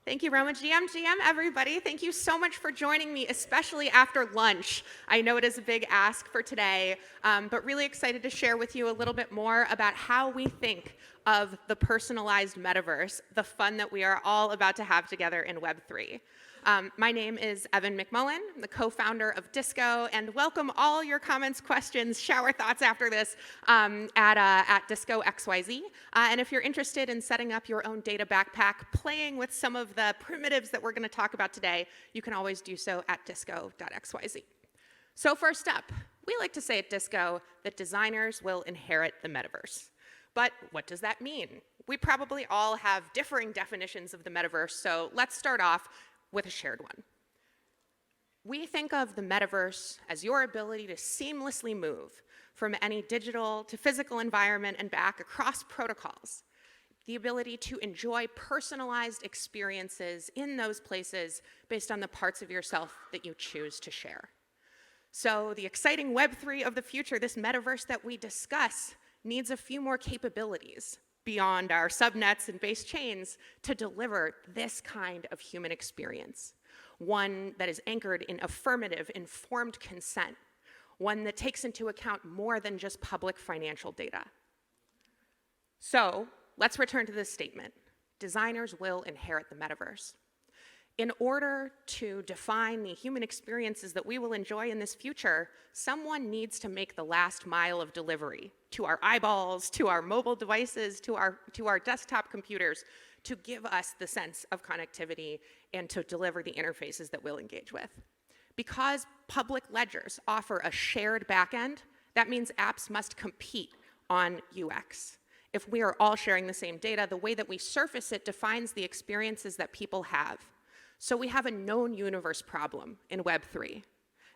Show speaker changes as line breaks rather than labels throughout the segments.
Thank you, Roma. GM, everybody. Thank you so much for joining me, especially after lunch. I know it is a big ask for today, but really excited to share with you a little bit more about how we think of the personalized metaverse, the fun that we are all about to have together in Web3. My name is Evin McMullen, the co-founder of Disco, and welcome all your comments, questions, shower thoughts after this at Disco XYZ. And if you're interested in setting up your own data backpack, playing with some of the primitives that we're going to talk about today, you can always do so at disco.xyz. So first up, we like to say at Disco that designers will inherit the metaverse. But what does that mean? We probably all have differing definitions of the metaverse, so let's start off with a shared one. We think of the metaverse as your ability to seamlessly move from any digital to physical environment and back across protocols. The ability to enjoy personalized experiences in those places based on the parts of yourself that you choose to share. So the exciting Web3 of the future, this metaverse that we discuss, needs a few more capabilities beyond our subnets and base chains to deliver this kind of human experience. One that is anchored in affirmative, informed consent. One that takes into account more than just public financial data. So let's return to this statement. Designers will inherit the metaverse. In order to define the human experiences that we will enjoy in this future, someone needs to make the last mile of delivery to our eyeballs, to our mobile devices, to our desktop computers, to give us the sense of connectivity and to deliver the interfaces that we'll engage with. Because public ledgers offer a shared backend, that means apps must compete on UX. If we are all sharing the same data, the way that we surface it defines the experiences that people have. So we have a known universe problem in Web3.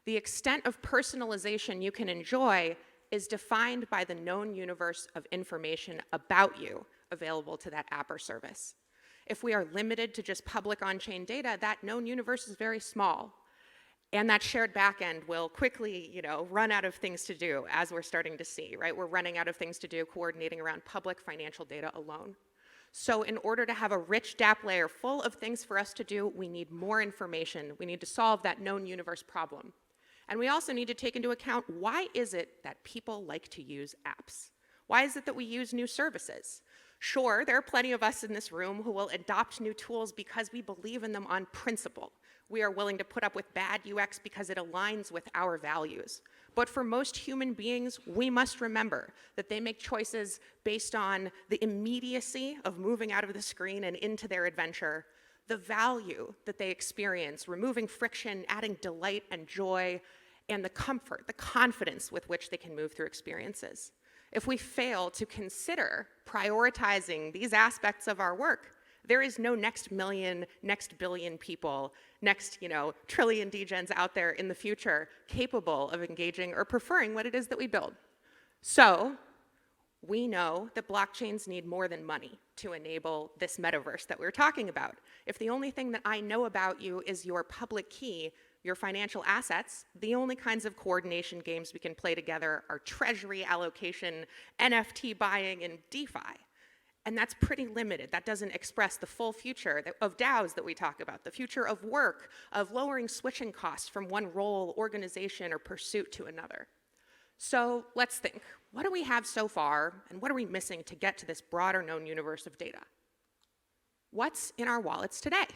The extent of personalization you can enjoy is defined by the known universe of information about you available to that app or service. If we are limited to just public on-chain data, that known universe is very small. And that shared backend will quickly, run out of things to do, as we're starting to see, right? We're running out of things to do coordinating around public financial data alone. So in order to have a rich dApp layer full of things for us to do, we need more information. We need to solve that known universe problem. And we also need to take into account, why is it that people like to use apps? Why is it that we use new services? Sure, there are plenty of us in this room who will adopt new tools because we believe in them on principle. We are willing to put up with bad UX because it aligns with our values. But for most human beings, we must remember that they make choices based on the immediacy of moving out of the screen and into their adventure, the value that they experience, removing friction, adding delight and joy, and the comfort, the confidence with which they can move through experiences. If we fail to consider prioritizing these aspects of our work, there is no next million, next billion people, next, trillion degens out there in the future capable of engaging or preferring what it is that we build. So we know that blockchains need more than money to enable this metaverse that we're talking about. If the only thing that I know about you is your public key, your financial assets, the only kinds of coordination games we can play together are treasury allocation, NFT buying, and DeFi. And that's pretty limited. That doesn't express the full future of DAOs that we talk about, the future of work, of lowering switching costs from one role, organization, or pursuit to another. So let's think. What do we have so far, and what are we missing to get to this broader known universe of data? What's in our wallets today?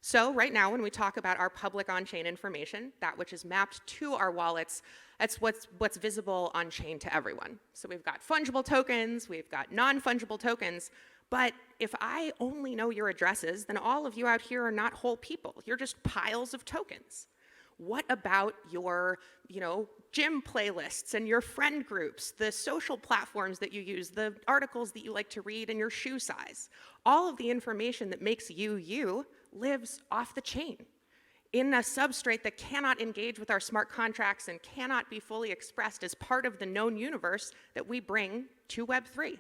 So right now, when we talk about our public on-chain information, that which is mapped to our wallets, that's what's visible on-chain to everyone. So we've got fungible tokens, we've got non-fungible tokens, but if I only know your addresses, then all of you out here are not whole people. You're just piles of tokens. What about your, gym playlists and your friend groups, the social platforms that you use, the articles that you like to read, and your shoe size? All of the information that makes you, you, lives off the chain in a substrate that cannot engage with our smart contracts and cannot be fully expressed as part of the known universe that we bring to Web3.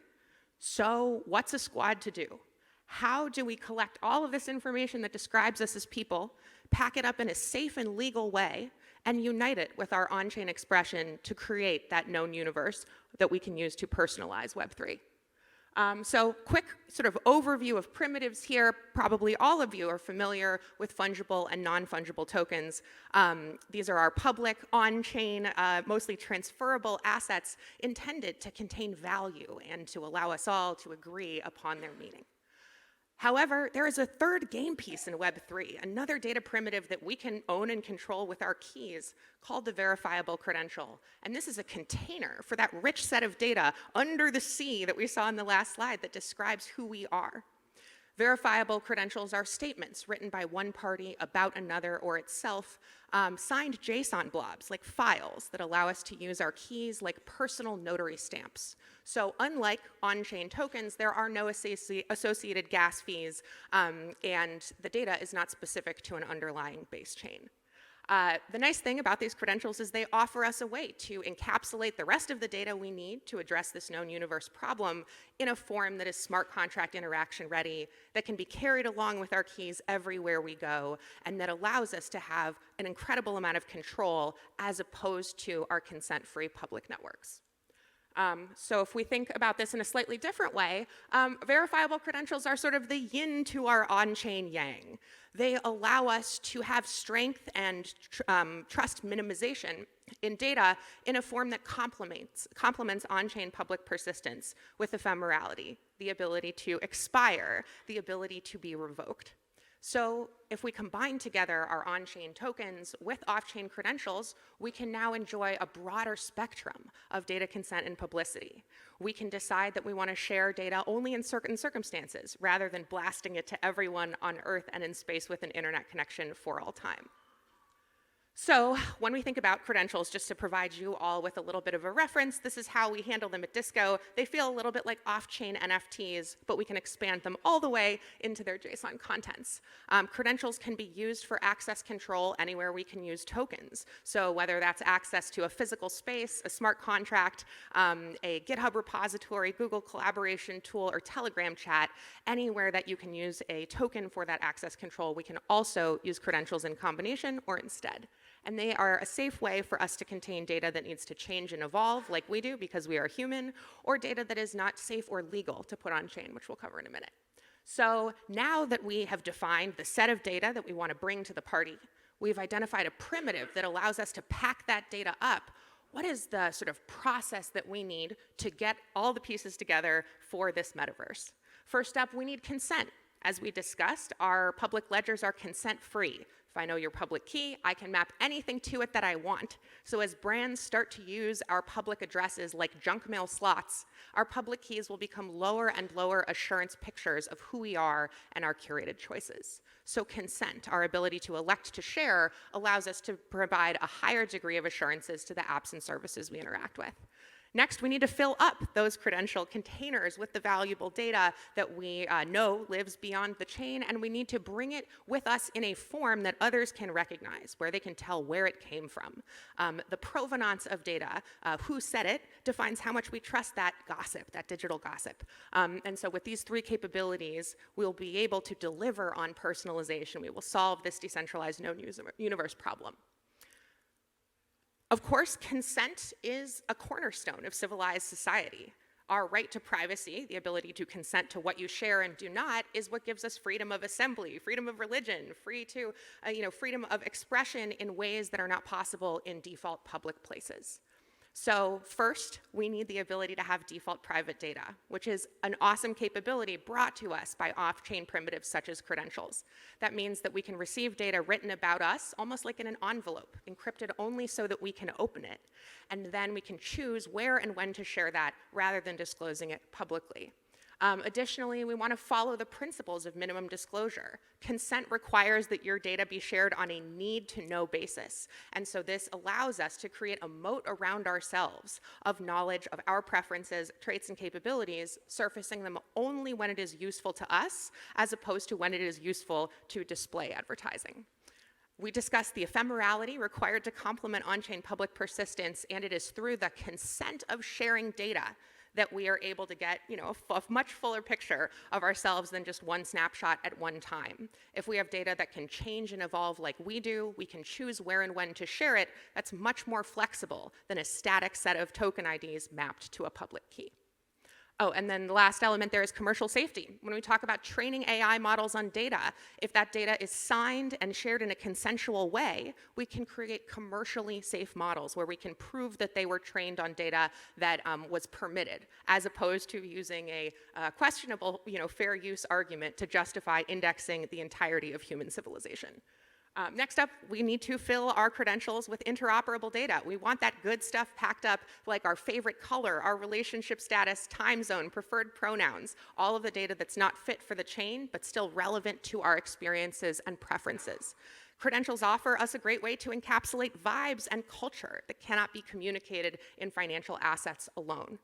So what's a squad to do? How do we collect all of this information that describes us as people, pack it up in a safe and legal way, and unite it with our on-chain expression to create that known universe that we can use to personalize Web3? So quick sort of overview of primitives here. Probably all of you are familiar with fungible and non-fungible tokens. These are our public, on-chain, mostly transferable assets intended to contain value and to allow us all to agree upon their meaning. However, there is a third game piece in Web3, another data primitive that we can own and control with our keys called the verifiable credential. And this is a container for that rich set of data under the sea that we saw in the last slide that describes who we are. Verifiable credentials are statements written by one party about another or itself, signed JSON blobs, like files that allow us to use our keys like personal notary stamps. So unlike on-chain tokens, there are no associated gas fees, and the data is not specific to an underlying base chain. The nice thing about these credentials is they offer us a way to encapsulate the rest of the data we need to address this known universe problem in a form that is smart contract interaction ready, that can be carried along with our keys everywhere we go, and that allows us to have an incredible amount of control as opposed to our consent-free public networks. So if we think about this in a slightly different way, verifiable credentials are sort of the yin to our on-chain yang. They allow us to have strength and trust minimization in data in a form that complements on-chain public persistence with ephemerality, the ability to expire, the ability to be revoked. So if we combine together our on-chain tokens with off-chain credentials, we can now enjoy a broader spectrum of data consent and publicity. We can decide that we want to share data only in certain circumstances, rather than blasting it to everyone on Earth and in space with an internet connection for all time. So when we think about credentials, just to provide you all with a little bit of a reference, this is how we handle them at Disco. They feel a little bit like off-chain NFTs, but we can expand them all the way into their JSON contents. Credentials can be used for access control anywhere we can use tokens. So whether that's access to a physical space, a smart contract, a GitHub repository, Google collaboration tool, or Telegram chat, anywhere that you can use a token for that access control, we can also use credentials in combination or instead. And they are a safe way for us to contain data that needs to change and evolve like we do because we are human, or data that is not safe or legal to put on chain, which we'll cover in a minute. So now that we have defined the set of data that we want to bring to the party, we've identified a primitive that allows us to pack that data up. What is the sort of process that we need to get all the pieces together for this metaverse? First up, we need consent. As we discussed, our public ledgers are consent-free. If I know your public key, I can map anything to it that I want. So as brands start to use our public addresses like junk mail slots, our public keys will become lower and lower assurance pictures of who we are and our curated choices. So consent, our ability to elect to share, allows us to provide a higher degree of assurances to the apps and services we interact with. Next, we need to fill up those credential containers with the valuable data that we know lives beyond the chain, and we need to bring it with us in a form that others can recognize, where they can tell where it came from. The provenance of data, who said it, defines how much we trust that gossip, that digital gossip. And so with these three capabilities, we'll be able to deliver on personalization. We will solve this decentralized known universe problem. Of course, consent is a cornerstone of civilized society. Our right to privacy, the ability to consent to what you share and do not, is what gives us freedom of assembly, freedom of religion, freedom of expression in ways that are not possible in default public places. So first, we need the ability to have default private data, which is an awesome capability brought to us by off-chain primitives such as credentials. That means that we can receive data written about us almost like in an envelope, encrypted only so that we can open it. And then we can choose where and when to share that rather than disclosing it publicly. Additionally, we want to follow the principles of minimum disclosure. Consent requires that your data be shared on a need-to-know basis. And so this allows us to create a moat around ourselves of knowledge of our preferences, traits, and capabilities, surfacing them only when it is useful to us, as opposed to when it is useful to display advertising. We discussed the ephemerality required to complement on-chain public persistence, and it is through the consent of sharing data that we are able to get a much fuller picture of ourselves than just one snapshot at one time. If we have data that can change and evolve like we do, we can choose where and when to share it. That's much more flexible than a static set of token IDs mapped to a public key. Oh, and then the last element there is commercial safety. When we talk about training AI models on data, if that data is signed and shared in a consensual way, we can create commercially safe models where we can prove that they were trained on data that was permitted, as opposed to using a questionable, fair use argument to justify indexing the entirety of human civilization. Next up, we need to fill our credentials with interoperable data. We want that good stuff packed up, like our favorite color, our relationship status, time zone, preferred pronouns, all of the data that's not fit for the chain, but still relevant to our experiences and preferences. Credentials offer us a great way to encapsulate vibes and culture that cannot be communicated in financial assets alone.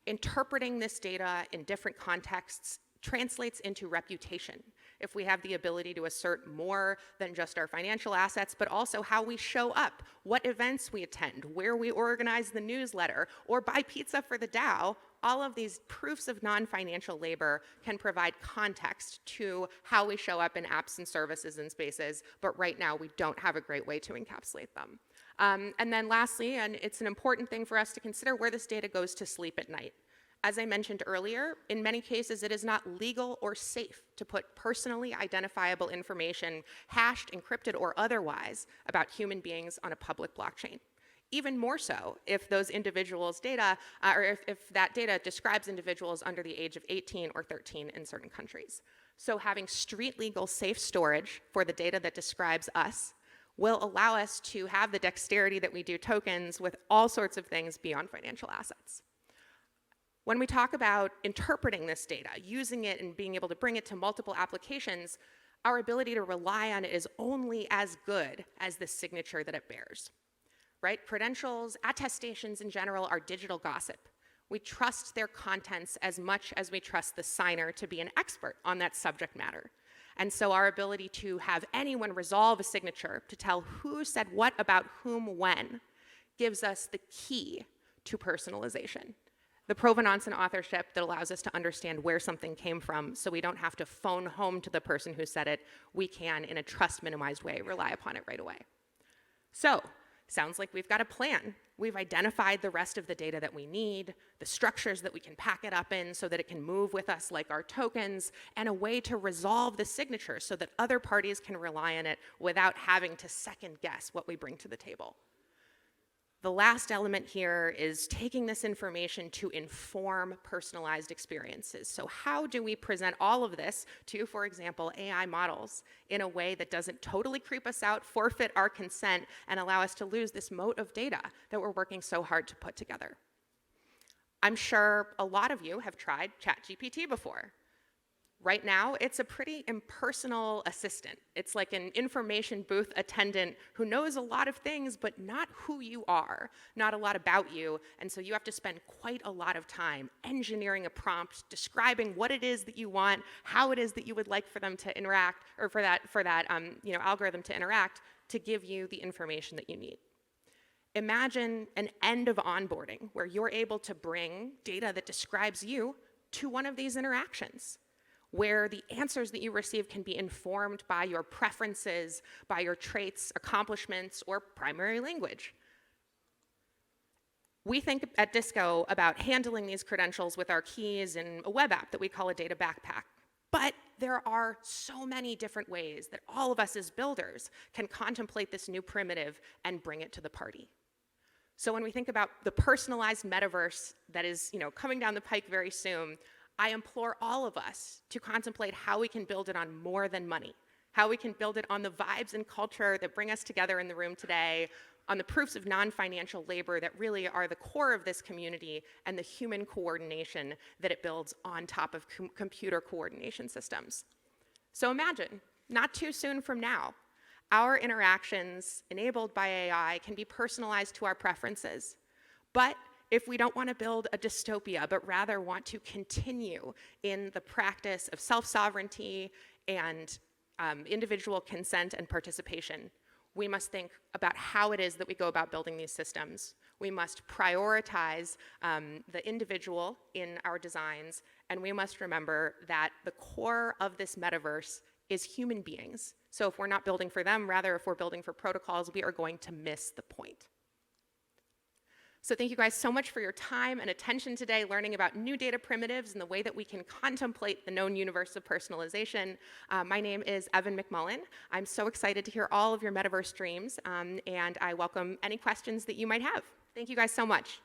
Interpreting this data in different contexts translates into reputation. If we have the ability to assert more than just our financial assets, but also how we show up, what events we attend, where we organize the newsletter, or buy pizza for the DAO, all of these proofs of non-financial labor can provide context to how we show up in apps and services and spaces, but right now we don't have a great way to encapsulate them. And then lastly, and it's an important thing for us to consider, where this data goes to sleep at night. As I mentioned earlier, in many cases it is not legal or safe to put personally identifiable information, hashed, encrypted, or otherwise, about human beings on a public blockchain. Even more so if those individuals' data, or if that data describes individuals under the age of 18 or 13 in certain countries. So having street legal safe storage for the data that describes us will allow us to have the dexterity that we do tokens with all sorts of things beyond financial assets. When we talk about interpreting this data, using it and being able to bring it to multiple applications, our ability to rely on it is only as good as the signature that it bears, right? Credentials, attestations in general are digital gossip. We trust their contents as much as we trust the signer to be an expert on that subject matter. And so our ability to have anyone resolve a signature to tell who said what about whom when gives us the key to personalization. The provenance and authorship that allows us to understand where something came from so we don't have to phone home to the person who said it. We can, in a trust-minimized way, rely upon it right away. So, sounds like we've got a plan. We've identified the rest of the data that we need, the structures that we can pack it up in so that it can move with us like our tokens, and a way to resolve the signature so that other parties can rely on it without having to second guess what we bring to the table. The last element here is taking this information to inform personalized experiences. So how do we present all of this to, for example, AI models in a way that doesn't totally creep us out, forfeit our consent, and allow us to lose this moat of data that we're working so hard to put together? I'm sure a lot of you have tried ChatGPT before. Right now, it's a pretty impersonal assistant. It's like an information booth attendant who knows a lot of things, but not who you are, not a lot about you. And so you have to spend quite a lot of time engineering a prompt, describing what it is that you want, how it is that you would like for them to interact, or for that algorithm to interact to give you the information that you need. Imagine an end of onboarding where you're able to bring data that describes you to one of these interactions, where the answers that you receive can be informed by your preferences, by your traits, accomplishments, or primary language. We think at Disco about handling these credentials with our keys in a web app that we call a data backpack. But there are so many different ways that all of us as builders can contemplate this new primitive and bring it to the party. So when we think about the personalized metaverse that is, coming down the pike very soon, I implore all of us to contemplate how we can build it on more than money, how we can build it on the vibes and culture that bring us together in the room today, on the proofs of non-financial labor that really are the core of this community, and the human coordination that it builds on top of computer coordination systems. So imagine, not too soon from now, our interactions enabled by AI can be personalized to our preferences. But if we don't want to build a dystopia, but rather want to continue in the practice of self-sovereignty and individual consent and participation, we must think about how it is that we go about building these systems. We must prioritize the individual in our designs, and we must remember that the core of this metaverse is human beings. So if we're not building for them, rather if we're building for protocols, we are going to miss the point. So thank you guys so much for your time and attention today, learning about new data primitives and the way that we can contemplate the known universe of personalization. My name is Evin McMullen. I'm so excited to hear all of your metaverse dreams, and I welcome any questions that you might have. Thank you guys so much.